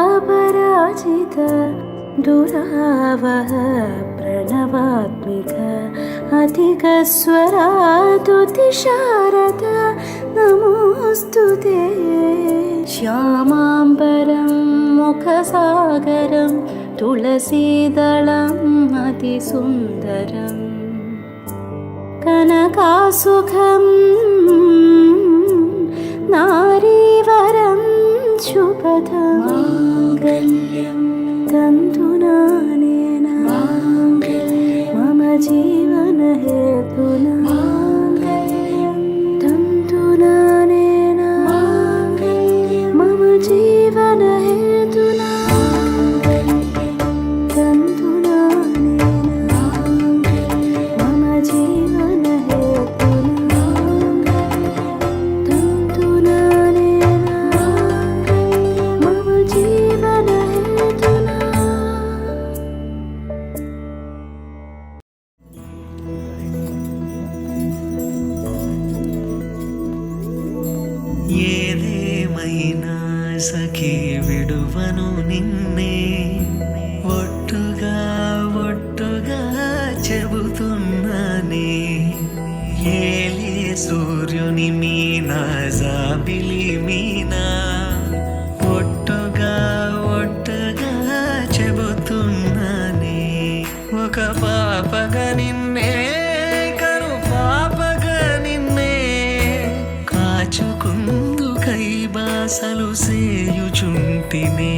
ऋतधामापराजित दुरावह प्रणवात्मिक अधिकस्वरातुतिशारद नमोऽस्तु ते। श्यामाम्बरं मुखसागरं तुलसीदलम् अतिसुन्दरं कनकासुखं नारीवरं शुभदं माङ्गल्यं तन्तुनानेन मम जीवनहेतुना माङ्गल्यं तन्तुनानेन मम जीवनहेतुना ఏదేమైనా సఖీ విడువను నిన్నే ఒట్టుగా ఒట్టుగా చెబుతున్నానే. ఏలే సూర్యుని మీనా జాబిలి మీనా ఒట్టుగా ఒట్టుగా చెబుతున్నానే. ఒక పాపగా నిన్నే బాసలు సేయుచుంటినే.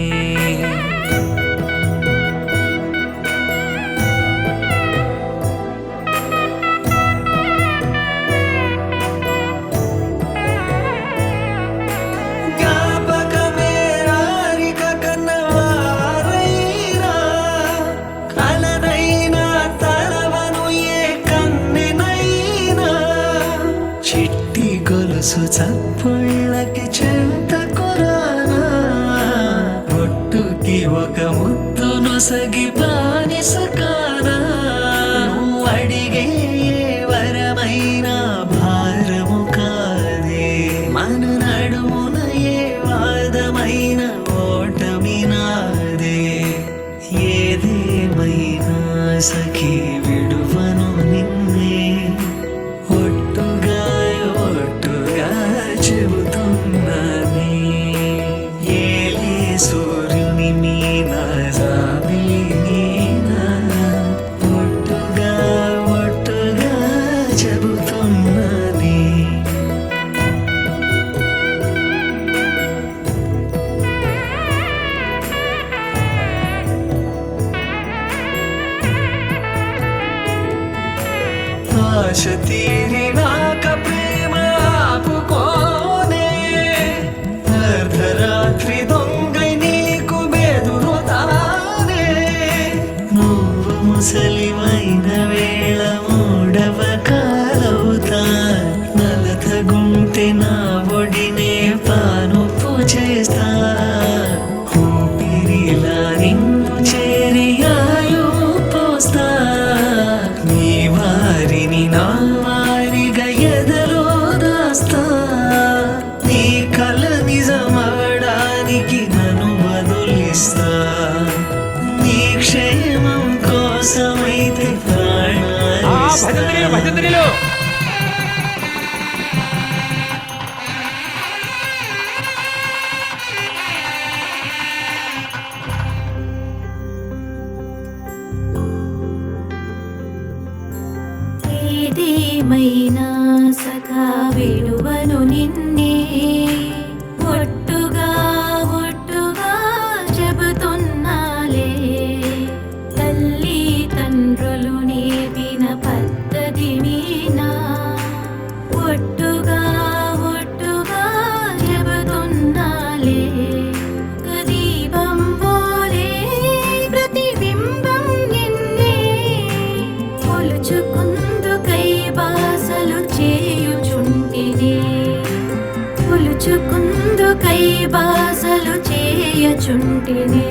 జ్ఞాపకమే రారిక కన్నవారైనా కలనైనా తలవను ఏ కన్నెనైనా చిట్టి గొలుసు చప్పుళ్ళకి ఒక ముద్దును సగి బానిస కానా. నువ్వు అడిగే వరమైన భారము కాదే, మన నడుమున ఏ వాదమైన ఓటమి నాదే. ఏదేమైనా సఖీ విడువను నిన్నే ఒట్టుగా ఒట్టుగా చెబుతున్నానే. ఏలే సూర్యుని మీనా జాబిలి మీనా ఒట్టుగా ఒట్టుగా చెబుతున్నానే. ఆశ తీరినాక ప్రేమ ఆపుకోనే, అర్ధరాత్రి దొంగై నీకు బెదురుతానే. నువ్వు ముసలివైన వేళ మూడవ కాలవుతా, నలతగుంటే నా ఒడినే పానుపు చేస్తా. ఊపిరిలా నిన్ను చేరి ఆయు పోస్తా, నీ వారిని నా వారిగా ఎదలో దాస్తా. నీ కల నిజమవడానికి నన్ను వదిలిస్తా, నీ క్షేమం కోసమైతే ప్రాణాలిస్తా. ఏదేమైనా సఖా విడువను నిన్నే ఒట్టుగా ఒట్టుగా చెబుతున్నాలే తల్లి తండ్రులు నేర్పిన పద్ధతి మీనా ఒట్టుగా ఒట్టుగా చెబుతున్నాలే దీపం పోలే ప్రతిబింబం నిన్నే కొలుచుకుందుకై బాసలు చేయుచుంటిని కొలుచుకుందుకై బాసలు చేయుచుంటిని